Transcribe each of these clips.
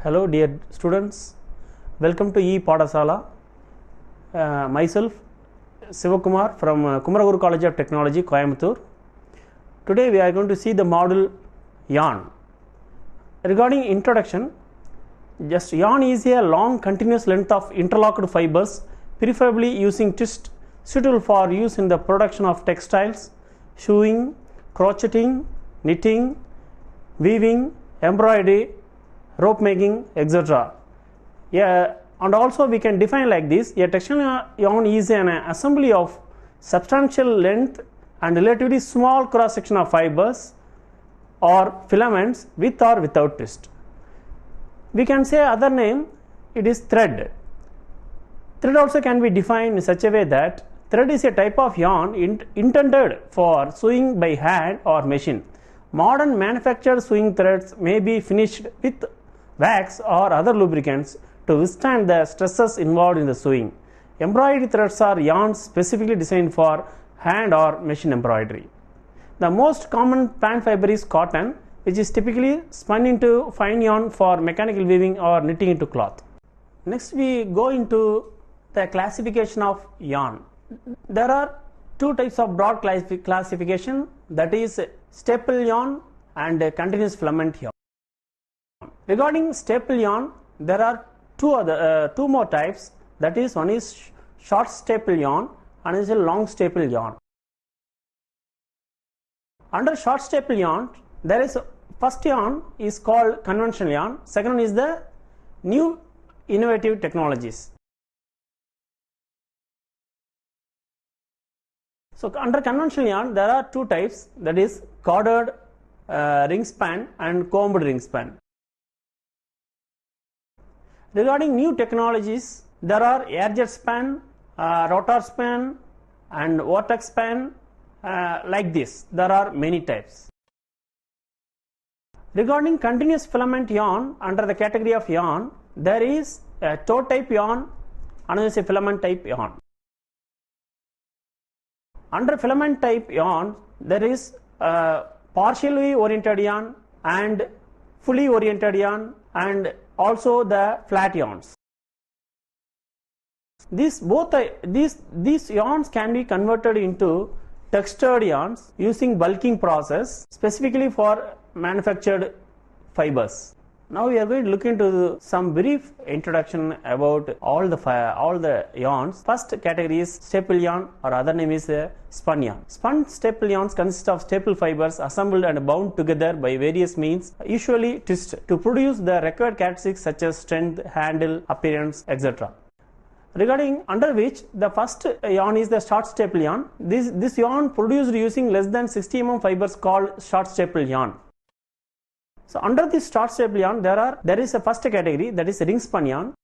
Hello dear students, welcome to E-Padasala. Myself Sivakumar from Kumaraguru College of Technology, Coimbatore. Today we are going to see the module yarn. Regarding introduction, just yarn is a long continuous length of interlocked fibers, preferably using twist, suitable for use in the production of textiles, sewing, crocheting, knitting, weaving, embroidery, rope making, etc. And also we can define like this: a textile yarn is an assembly of substantial length and relatively small cross section of fibers or filaments with or without twist. We can say other name, it is thread. Thread also can be defined in such a way that thread is a type of yarn intended for sewing by hand or machine. Modern manufactured sewing threads may be finished with wax or other lubricants to withstand the stresses involved in the sewing. Embroidery threads are yarns specifically designed for hand or machine embroidery. The most common plant fiber is cotton, which is typically spun into fine yarn for mechanical weaving or knitting into cloth. Next we go into the classification of yarn. There are two types of broad classification, that is staple yarn and continuous filament yarn. Regarding staple yarn, there are two more types, that is, one is short staple yarn and is a long staple yarn. Under short staple yarn, there is first yarn is called conventional yarn, second is the new innovative technologies. So under conventional yarn there are two types, that is corded ring span and combed ring span. Regarding new technologies, there are air jet span, rotor span and vortex span, like this. There are many types. Regarding continuous filament yarn, under the category of yarn, there is a tow type yarn, another is a filament type yarn. Under filament type yarn, there is partially oriented yarn and fully oriented yarn and also the flat yarns. These yarns can be converted into textured yarns using bulking process specifically for manufactured fibers. Now we are going to look into some brief introduction about all the yarns. First category is staple yarn, or other name is spun yarn. Spun staple yarns consist of staple fibers assembled and bound together by various means, usually twist, to produce the required characteristics such as strength, handle, appearance, etc. Regarding under which the first yarn is the short staple yarn. This yarn produced using less than 60 mm fibers called short staple yarn. So under this short staple yarn there is a first category, that is ring spun yarn.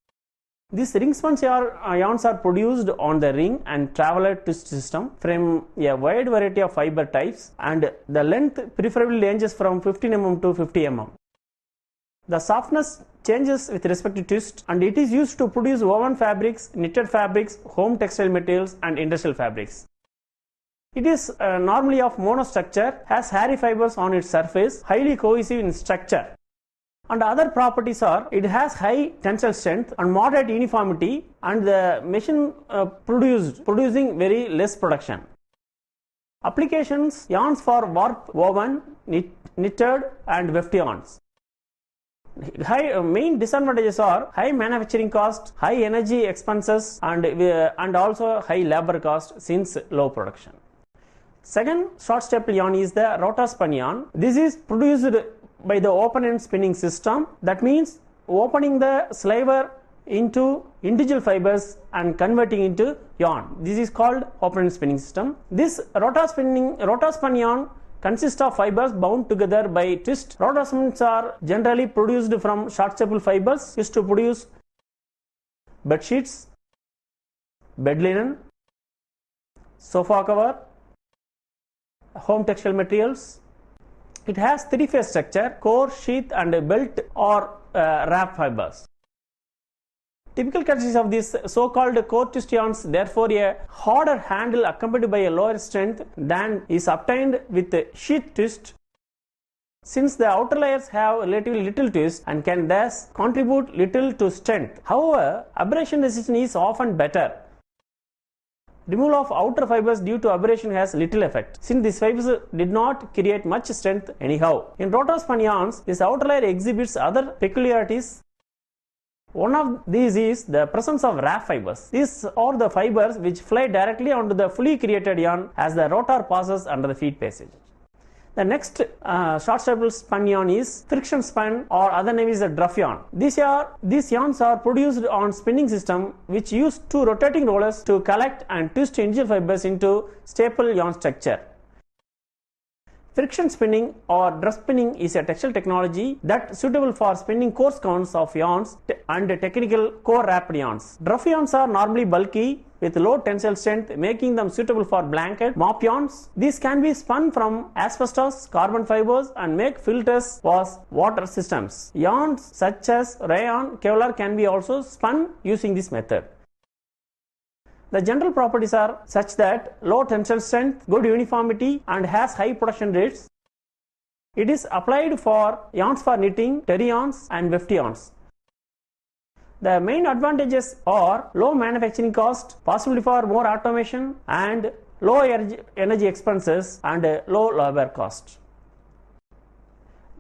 These ring spun yarns are produced on the ring and traveler twist system from a wide variety of fiber types, and the length preferably ranges from 15 mm to 50 mm. The softness changes with respect to twist, and it is used to produce woven fabrics, knitted fabrics, home textile materials and industrial fabrics. It is normally of monostructure, has hairy fibers on its surface, highly cohesive in structure. And other properties are, it has high tensile strength and moderate uniformity, and the machine producing very less production. Applications: yarns for warp, woven, knitted and weft yarns. Main disadvantages are high manufacturing cost, high energy expenses and also high labor cost since low production. Second short staple yarn is the rotor spun yarn. This is produced by the open end spinning system. That means opening the slaver into individual fibers and converting into yarn. This is called open end spinning system. This rotor spun yarn consists of fibers bound together by twist. Rotor spins are generally produced from short staple fibers used to produce bed sheets, bed linen, sofa cover, home textile materials. It has three-phase structure: core, sheath and belt or wrap fibers. Typical characteristics of these so-called core twist yarns, therefore a harder handle accompanied by a lower strength than is obtained with sheath twist, since the outer layers have relatively little twist and can thus contribute little to strength. However, abrasion resistance is often better. Removal of outer fibers due to abrasion has little effect, since these fibers did not create much strength anyhow. In rotor spun yarns, this outer layer exhibits other peculiarities. One of these is the presence of wrap fibers. These are the fibers which fly directly onto the fully created yarn as the rotor passes under the feed passage. The next short staple spun yarn is friction spun, or other name is the druff yarn. These yarns are produced on spinning system which use two rotating rollers to collect and twist individual fibers into staple yarn structure. Friction spinning or druff spinning is a textile technology that is suitable for spinning coarse counts of yarns and technical core wrapped yarns. Druff yarns are normally bulky with low tensile strength, making them suitable for blanket mop yarns. These can be spun from asbestos, carbon fibers, and make filters for water systems. Yarns such as rayon, Kevlar can be also spun using this method. The general properties are such that low tensile strength, good uniformity, and has high production rates. It is applied for yarns for knitting, terry yarns, and weft yarns. The main advantages are low manufacturing cost, possibility for more automation, and low energy expenses and low labor cost.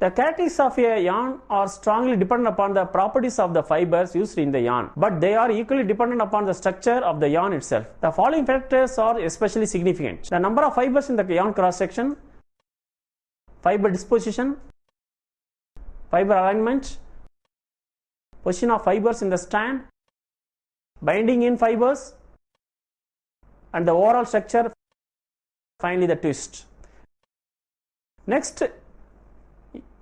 The characteristics of a yarn are strongly dependent upon the properties of the fibers used in the yarn, but they are equally dependent upon the structure of the yarn itself. The following factors are especially significant: the number of fibers in the yarn cross section, fiber disposition, fiber alignment, position of fibers in the strand, binding in fibers, and the overall structure, finally the twist. Next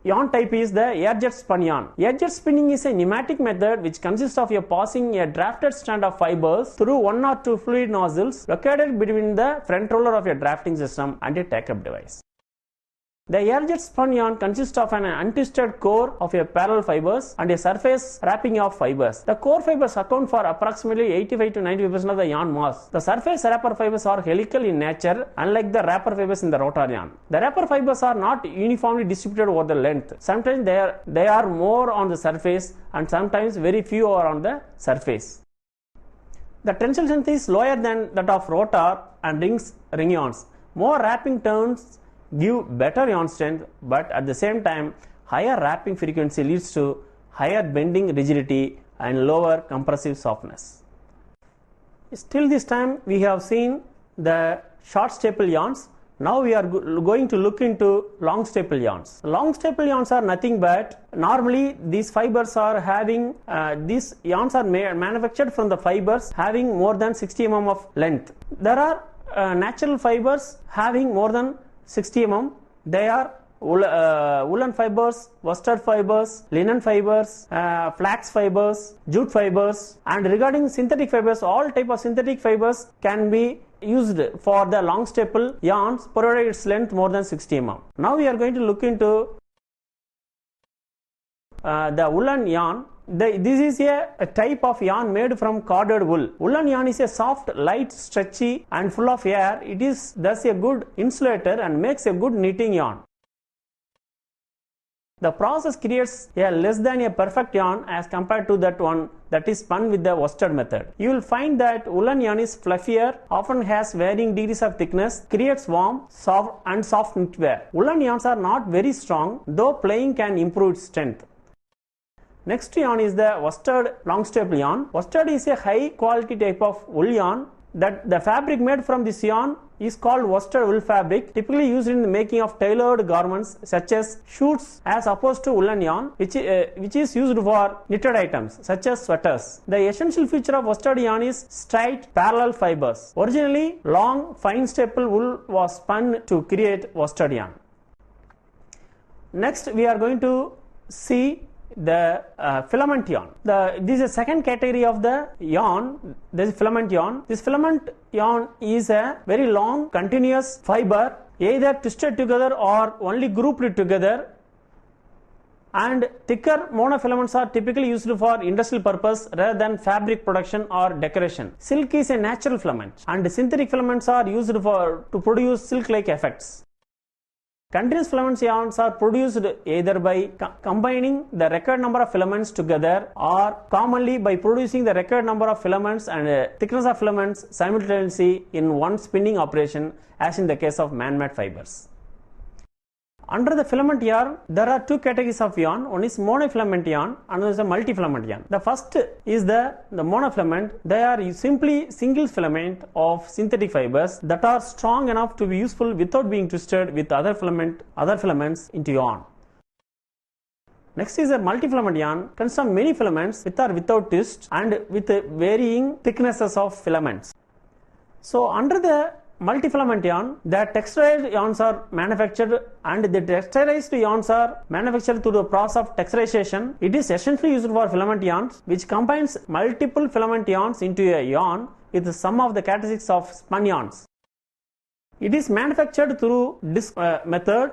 yarn type is the air-jet spun yarn. Air-jet spinning is a pneumatic method which consists of passing a drafted strand of fibers through one or two fluid nozzles located between the front roller of a drafting system and a take-up device. The air-jet spun yarn consists of an untwisted core of a parallel fibers and a surface wrapping of fibers. The core fibers account for approximately 85 to 90% of the yarn mass. The surface wrapper fibers are helical in nature, unlike the wrapper fibers in the rotor yarn. The wrapper fibers are not uniformly distributed over the length. Sometimes they are more on the surface, and sometimes very few are on the surface. The tensile strength is lower than that of rotor and ring yarns. More wrapping turns give better yarn strength, but at the same time higher wrapping frequency leads to higher bending rigidity and lower compressive softness. Till this time we have seen the short staple yarns. Now we are going to look into long staple yarns. Long staple yarns are nothing but, normally these fibers are having, these yarns are manufactured from the fibers having more than 60 mm of length. There are natural fibers having more than 60 mm. They are woolen fibers, worsted fibers, linen fibers, flax fibers, jute fibers, and regarding synthetic fibers, all type of synthetic fibers can be used for the long staple yarns provided its length more than 60 mm. Now we are going to look into the woolen yarn. This is a type of yarn made from corded wool. Woolen yarn is a soft, light, stretchy and full of air. It is thus a good insulator and makes a good knitting yarn. The process creates a less than a perfect yarn as compared to that one that is spun with the worsted method. You will find that woolen yarn is fluffier, often has varying degrees of thickness, creates warm, soft knitwear. Woolen yarns are not very strong, though playing can improve its strength. Next yarn is the worsted long staple yarn. Worsted is a high quality type of wool yarn. That the fabric made from this yarn is called worsted wool fabric, typically used in the making of tailored garments such as suits, as opposed to woolen yarn, which is used for knitted items such as sweaters. The essential feature of worsted yarn is straight parallel fibers. Originally, long fine staple wool was spun to create worsted yarn. Next, we are going to see the filament yarn. This is the second category of the yarn. This is filament yarn. This filament yarn is a very long continuous fiber, either twisted together or only grouped together, and thicker monofilaments are typically used for industrial purpose rather than fabric production or decoration. Silk is a natural filament and synthetic filaments are used to produce silk-like effects. Continuous filament yarns are produced either by combining the required number of filaments together or commonly by producing the required number of filaments and thickness of filaments simultaneously in one spinning operation, as in the case of man-made fibers. Under the filament yarn, there are two categories of yarn. One is monofilament yarn, another is a multifilament yarn. The first is the monofilament. They are simply single filament of synthetic fibers that are strong enough to be useful without being twisted with other filaments into yarn. Next is a multifilament yarn, consists of many filaments with or without twist and with varying thicknesses of filaments. So under the multifilament yarn, the texturized yarns are manufactured, and the texturized yarns are manufactured through the process of texturization. It is essentially used for filament yarns, which combines multiple filament yarns into a yarn with some of the characteristics of spun yarns. It is manufactured through disc method,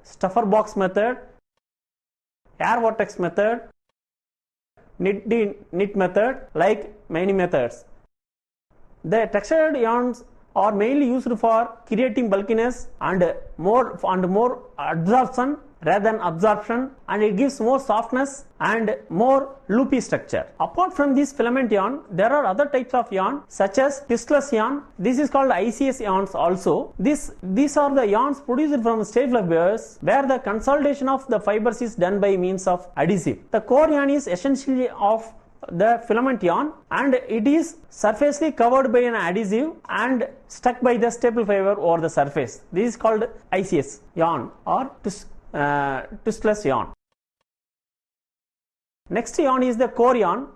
stuffer box method, air vortex method, knit method, like many methods. The textured yarns are mainly used for creating bulkiness and more absorption rather than absorption, and it gives more softness and more loopy structure. Apart from this filament yarn, there are other types of yarn such as twistless yarn. This is called ICS yarns also. These are the yarns produced from staple fibers where the consolidation of the fibers is done by means of adhesive. The core yarn is essentially of the filament yarn, and it is surfacely covered by an adhesive and stuck by the staple fiber over the surface. This is called ICS yarn or twistless yarn. Next yarn is the core yarn.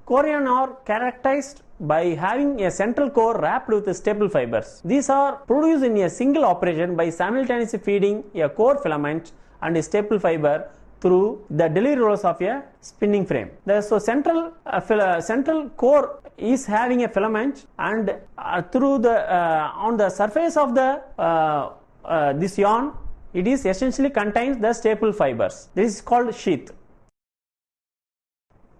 Core yarn are characterized by having a central core wrapped with staple fibers. These are produced in a single operation by simultaneously feeding a core filament and a staple fiber through the delivery rollers of a spinning frame. So central core is having a filament, and through the on the surface of the this yarn, it is essentially contains the staple fibers. This is called sheath.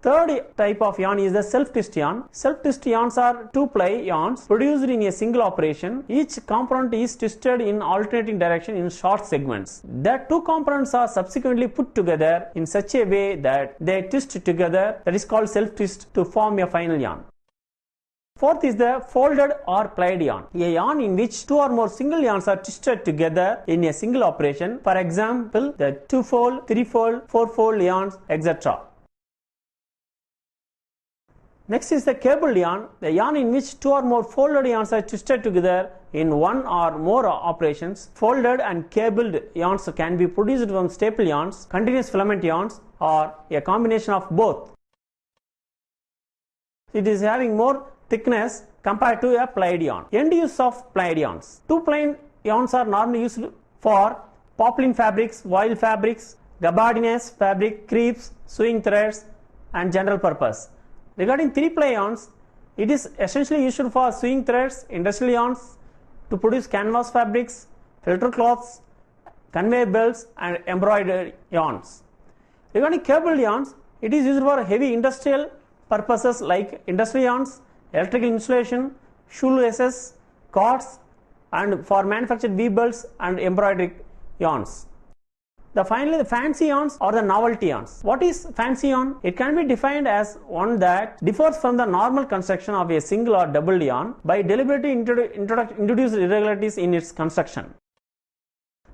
Third type of yarn is the self-twist yarn. Self-twist yarns are two-ply yarns produced in a single operation. Each component is twisted in alternating direction in short segments. The two components are subsequently put together in such a way that they twist together. That is called self-twist to form a final yarn. Fourth is the folded or plied yarn, a yarn in which two or more single yarns are twisted together in a single operation. For example, the two-fold, three-fold, four-fold yarns, etc. Next is the cabled yarn, the yarn in which two or more folded yarns are twisted together in one or more operations. Folded and cabled yarns can be produced from staple yarns, continuous filament yarns, or a combination of both. It is having more thickness compared to a plied yarn. End use of plied yarns. Two-ply yarns are normally used for poplin fabrics, voile fabrics, gabardines fabric, crepes, sewing threads, and general purpose. Regarding three-ply yarns, it is essentially used for sewing threads, industrial yarns, to produce canvas fabrics, filter cloths, conveyor belts, and embroidered yarns. Regarding cabled yarns, it is used for heavy industrial purposes like industrial yarns, electrical insulation, shoelaces, cords, and for manufactured V-belts and embroidery yarns. Finally, the fancy yarns or the novelty yarns. What is fancy yarn? It can be defined as one that differs from the normal construction of a single or double yarn by deliberately introduced irregularities in its construction.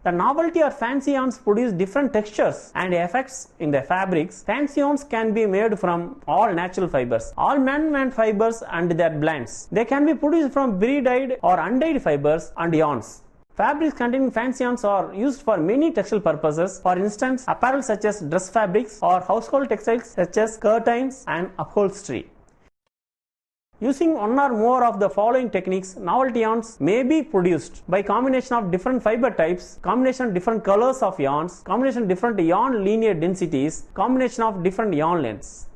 The novelty or fancy yarns produce different textures and effects in the fabrics. Fancy yarns can be made from all natural fibers, all man-made fibers and their blends. They can be produced from pre-dyed or undyed fibers and yarns. Fabrics containing fancy yarns are used for many textile purposes. For instance, apparel such as dress fabrics or household textiles such as curtains and upholstery. Using one or more of the following techniques, novelty yarns may be produced by combination of different fiber types, combination of different colors of yarns, combination of different yarn linear densities, combination of different yarn lengths.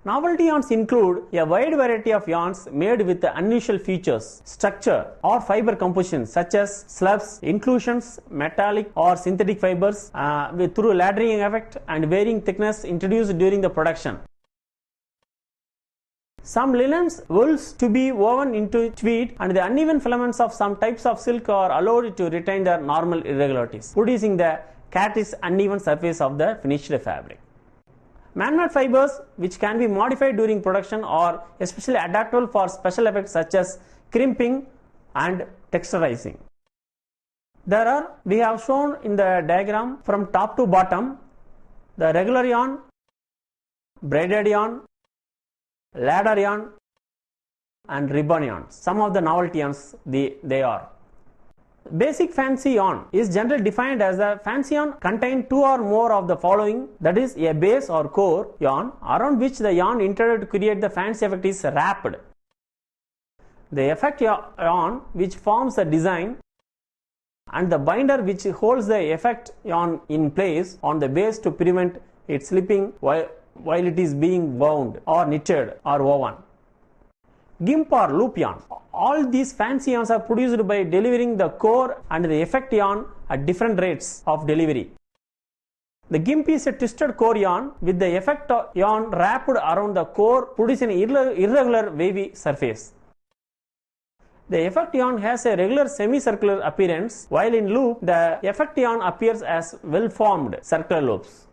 Novelty yarns include a wide variety of yarns made with unusual features, structure, or fiber composition such as slabs, inclusions, metallic or synthetic fibers through laddering effect and varying thickness introduced during the production. Some linens wools to be woven into tweed, and the uneven filaments of some types of silk are allowed to retain their normal irregularities, producing the characteristic uneven surface of the finished fabric. Man-made fibers, which can be modified during production, are especially adaptable for special effects such as crimping and texturizing. We have shown in the diagram from top to bottom the regular yarn, braided yarn, ladder yarn and ribbon yarn. Some of the novelty yarns they are. Basic fancy yarn is generally defined as a fancy yarn contain two or more of the following, that is a base or core yarn around which the yarn intended to create the fancy effect is wrapped. The effect yarn which forms the design and the binder which holds the effect yarn in place on the base to prevent it slipping while it is being wound or knitted or woven. Gimp or loop yarn. All these fancy yarns are produced by delivering the core and the effect yarn at different rates of delivery. The gimp is a twisted core yarn with the effect yarn wrapped around the core, producing an irregular wavy surface. The effect yarn has a regular semicircular appearance, while in loop the effect yarn appears as well-formed circular loops.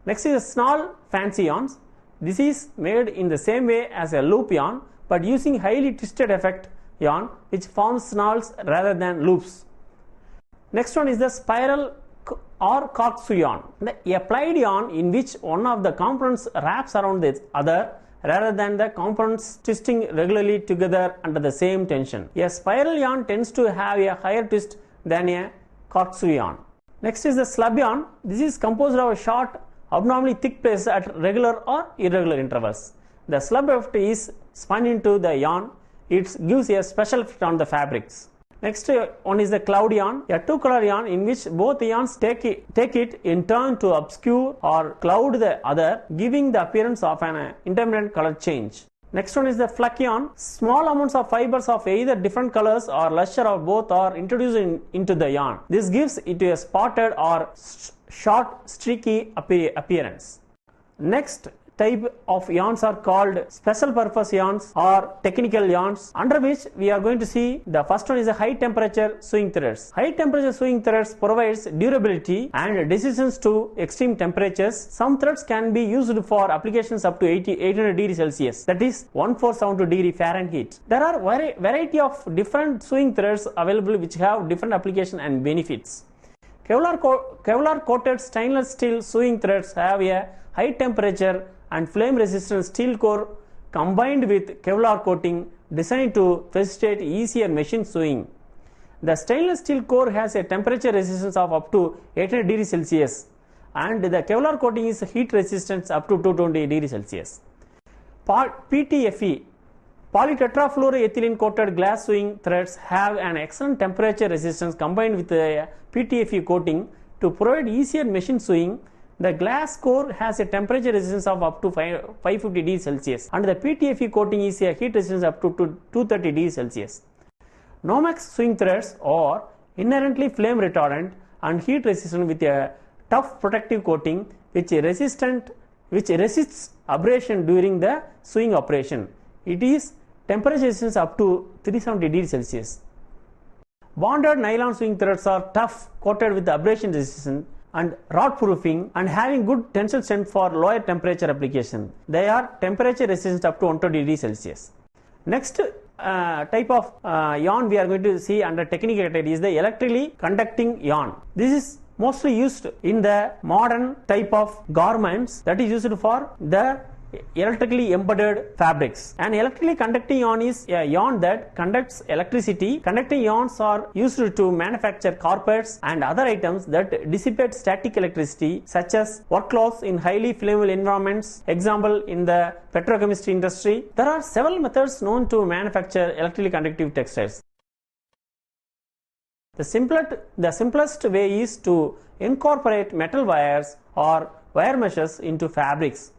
Next is snarl fancy yarns. This is made in the same way as a loop yarn, but using highly twisted effect yarn which forms snarls rather than loops. Next one is the spiral or corkscrew yarn, the applied yarn in which one of the components wraps around the other rather than the components twisting regularly together under the same tension. A spiral yarn tends to have a higher twist than a corkscrew yarn. Next is the slub yarn. This is composed of a short, abnormally thick pieces at regular or irregular intervals. The slub effect is spun into the yarn. It gives a special effect on the fabrics. Next one is the cloud yarn, a two-color yarn in which both yarns take it in turn to obscure or cloud the other, giving the appearance of an intermittent color change. Next one is the fleck yarn. Small amounts of fibers of either different colors or luster or both are introduced into the yarn. This gives it a spotted or short streaky appearance. Next type of yarns are called special purpose yarns or technical yarns, under which we are going to see the first one is a high temperature sewing threads. High temperature sewing threads provides durability and resistance to extreme temperatures. Some threads can be used for applications up to 800 degrees Celsius, that is 1472 degree Fahrenheit. There are variety of different sewing threads available which have different application and benefits. Kevlar coated stainless steel sewing threads have a high temperature and flame resistant steel core combined with Kevlar coating designed to facilitate easier machine sewing. The stainless steel core has a temperature resistance of up to 800 degrees Celsius and the Kevlar coating is heat resistance up to 220 degrees Celsius. PTFE, polytetrafluoroethylene coated glass sewing threads have an excellent temperature resistance combined with a PTFE coating to provide easier machine sewing. The glass core has a temperature resistance of up to 550 degrees Celsius and the PTFE coating is a heat resistance up to 230 degrees Celsius. Nomex sewing threads are inherently flame retardant and heat resistant with a tough protective coating which resists abrasion during the sewing operation. It is temperature resistance up to 370 degrees Celsius. Bonded nylon sewing threads are tough, coated with abrasion resistance and rot proofing and having good tensile strength for lower temperature application. They are temperature resistant up to 120 degrees Celsius. Next type of yarn we are going to see under technical category is the electrically conducting yarn. This is mostly used in the modern type of garments that is used for the electrically embedded fabrics. An electrically conducting yarn is a yarn that conducts electricity. Conducting yarns are used to manufacture carpets and other items that dissipate static electricity, such as work cloths in highly flammable environments, example in the petrochemistry industry. There are several methods known to manufacture electrically conductive textiles. The simplest way is to incorporate metal wires or wire meshes into fabrics.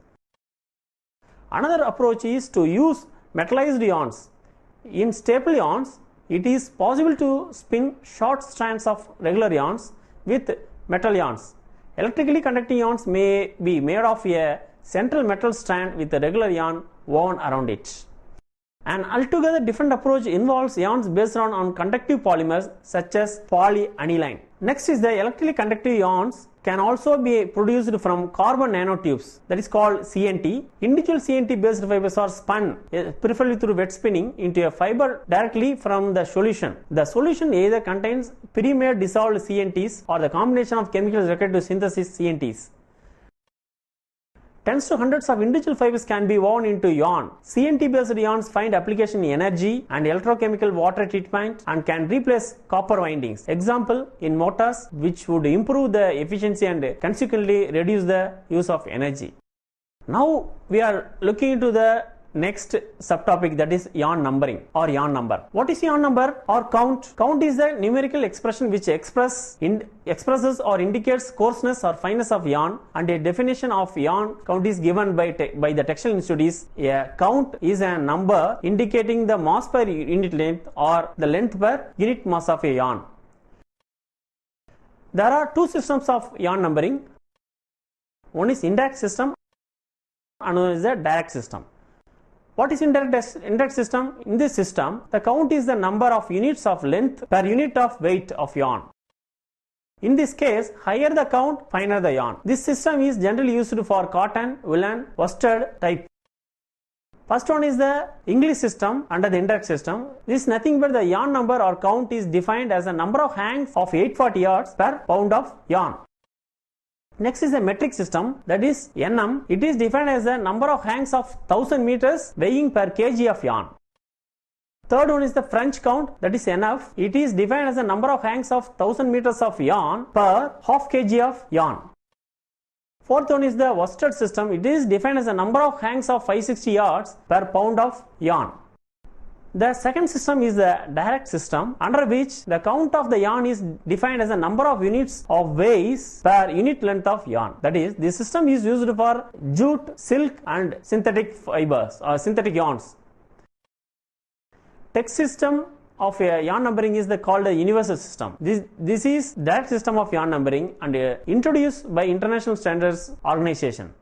Another approach is to use metallized yarns. In staple yarns, it is possible to spin short strands of regular yarns with metal yarns. Electrically conducting yarns may be made of a central metal strand with a regular yarn woven around it. An altogether different approach involves yarns based on conductive polymers such as polyaniline. Next is the electrically conductive yarns can also be produced from carbon nanotubes, that is called CNT. Individual CNT based fibers are spun, preferably through wet spinning, into a fiber directly from the solution. The solution either contains pre-made dissolved CNTs or the combination of chemicals required to synthesize CNTs. Tens to hundreds of individual fibers can be woven into yarn. CNT based yarns find application in energy and electrochemical water treatment and can replace copper windings. Example, in motors, which would improve the efficiency and consequently reduce the use of energy. Now we are looking into the next subtopic, that is yarn numbering or yarn number. What is yarn number or count? Count is the numerical expression which expresses or indicates coarseness or fineness of yarn, and a definition of yarn count is given by the Textile Institute is a count is a number indicating the mass per unit length or the length per unit mass of a yarn. There are two systems of yarn numbering. One is indirect system and one is a direct system. What is indirect system? In this system, the count is the number of units of length per unit of weight of yarn. In this case, higher the count, finer the yarn. This system is generally used for cotton, woolen, worsted type. First one is the English system under the indirect system. This is nothing but the yarn number or count is defined as a number of hanks of 840 yards per pound of yarn. Next is the metric system, that is NM. It is defined as the number of hanks of 1000 meters weighing per kg of yarn. Third one is the French count, that is NF. It is defined as the number of hanks of 1000 meters of yarn per half kg of yarn. Fourth one is the worsted system. It is defined as the number of hanks of 560 yards per pound of yarn. The second system is the direct system, under which the count of the yarn is defined as the number of units of weighs per unit length of yarn. That is, this system is used for jute, silk and synthetic fibers or synthetic yarns. Text system of yarn numbering is called a universal system. This is direct system of yarn numbering and introduced by International Standards Organization.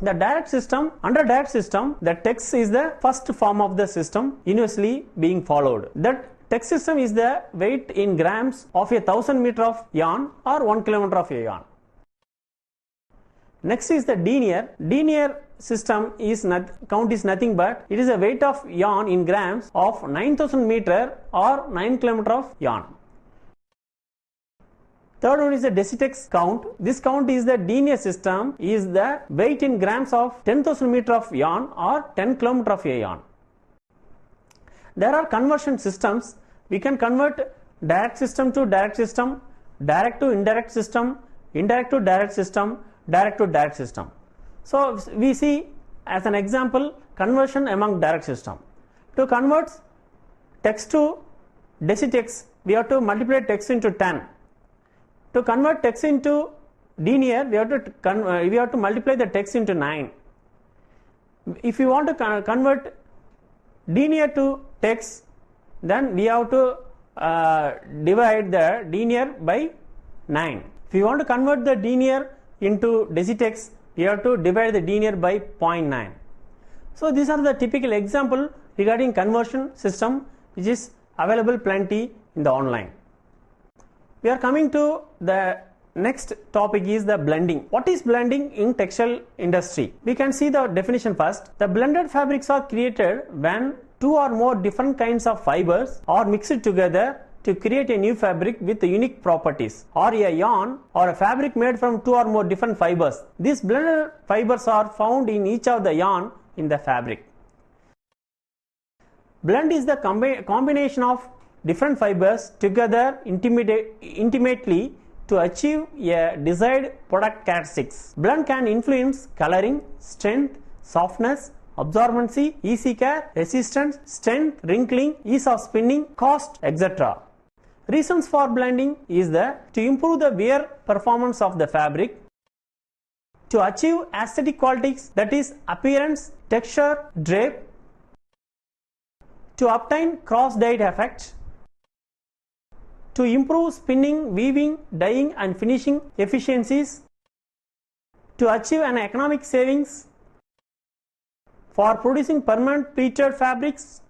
The direct system, under direct system, the text is the first form of the system universally being followed. That text system is the weight in grams of 1000 meter of yarn or 1 kilometer of a yarn. Next is the denier. Denier system is count is nothing but it is a weight of yarn in grams of 9000 meter or 9 kilometer of yarn. Third one is the decitex count. This count is the denier system is the weight in grams of 10,000 meter of yarn or 10 kilometer of a yarn. There are conversion systems. We can convert direct system to direct system, direct to indirect system, indirect to direct system, direct to direct system. So we see as an example conversion among direct system. To convert text to decitex, we have to multiply text into 10. To convert text into denier, we have to multiply the text into 9. If you want to convert denier to text, then we have to divide the denier by 9. If you want to convert the denier into decitex, we have to divide the denier by 0.9. So these are the typical example regarding conversion system which is available plenty in the online. We are coming to the next topic is the blending. What is blending in textile industry? We can see the definition first. The blended fabrics are created when two or more different kinds of fibers are mixed together to create a new fabric with unique properties, or a yarn or a fabric made from two or more different fibers. These blended fibers are found in each of the yarn in the fabric. Blend is the combination of different fibers together intimately to achieve a desired product characteristics. Blend can influence coloring, strength, softness, absorbency, easy care, resistance, strength, wrinkling, ease of spinning, cost, etc. Reasons for blending is to improve the wear performance of the fabric, to achieve aesthetic qualities, that is appearance, texture, drape, to obtain cross-dyed effect, to improve spinning, weaving, dyeing and finishing efficiencies, to achieve an economic savings, for producing permanent pleated fabrics,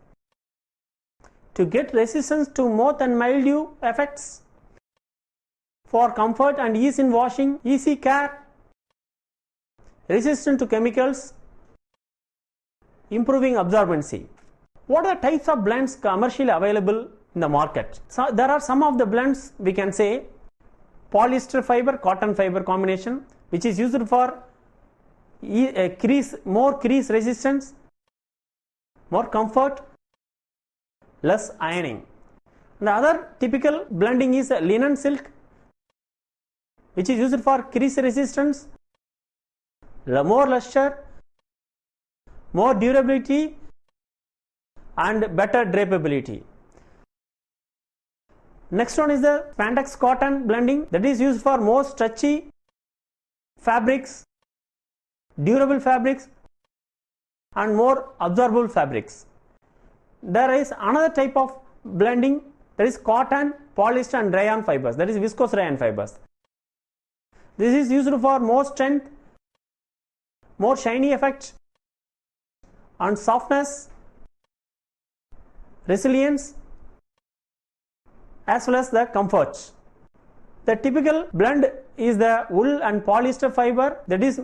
to get resistance to moth and mildew effects, for comfort and ease in washing, easy care, resistant to chemicals, improving absorbency. What are the types of blends commercially available in the market? So there are some of the blends, we can say polyester fiber, cotton fiber combination, which is used for more crease resistance, more comfort, less ironing. The other typical blending is linen silk, which is used for crease resistance, more luster, more durability, and better drapability. Next one is the spandex cotton blending, that is used for more stretchy fabrics, durable fabrics, and more absorbable fabrics. There is another type of blending, that is cotton, polyester, and rayon fibers, that is viscose rayon fibers. This is used for more strength, more shiny effect, and softness, resilience, as well as the comfort. The typical blend is the wool and polyester fiber, that is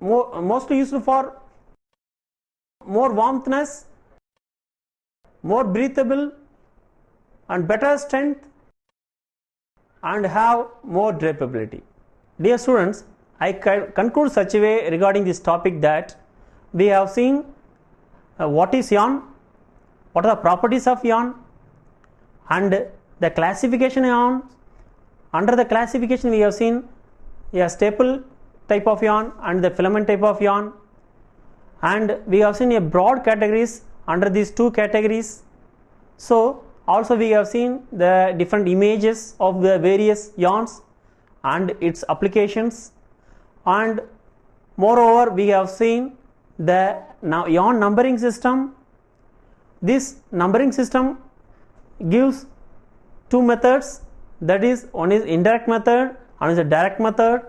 mostly used for more warmthness, more breathable, and better strength, and have more drapability. Dear students, I conclude such a way regarding this topic that we have seen what is yarn, what are the properties of yarn, and the classification yarn. Under the classification we have seen a staple type of yarn and the filament type of yarn, and we have seen a broad categories under these two categories. So also we have seen the different images of the various yarns and its applications, and moreover we have seen the yarn numbering system. This numbering system gives two methods, that is, one is indirect method and is a direct method.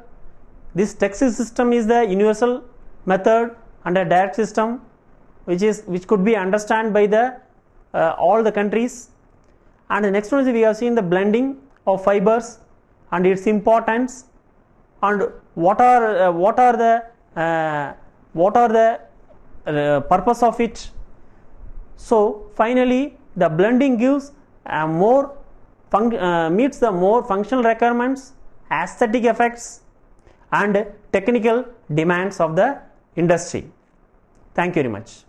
This textile system is the universal method and a direct system, which could be understood by the all the countries. And the next one is we have seen the blending of fibers and its importance, and what are the purpose of it. So finally the blending gives meets the more functional requirements, aesthetic effects, and technical demands of the industry. Thank you very much.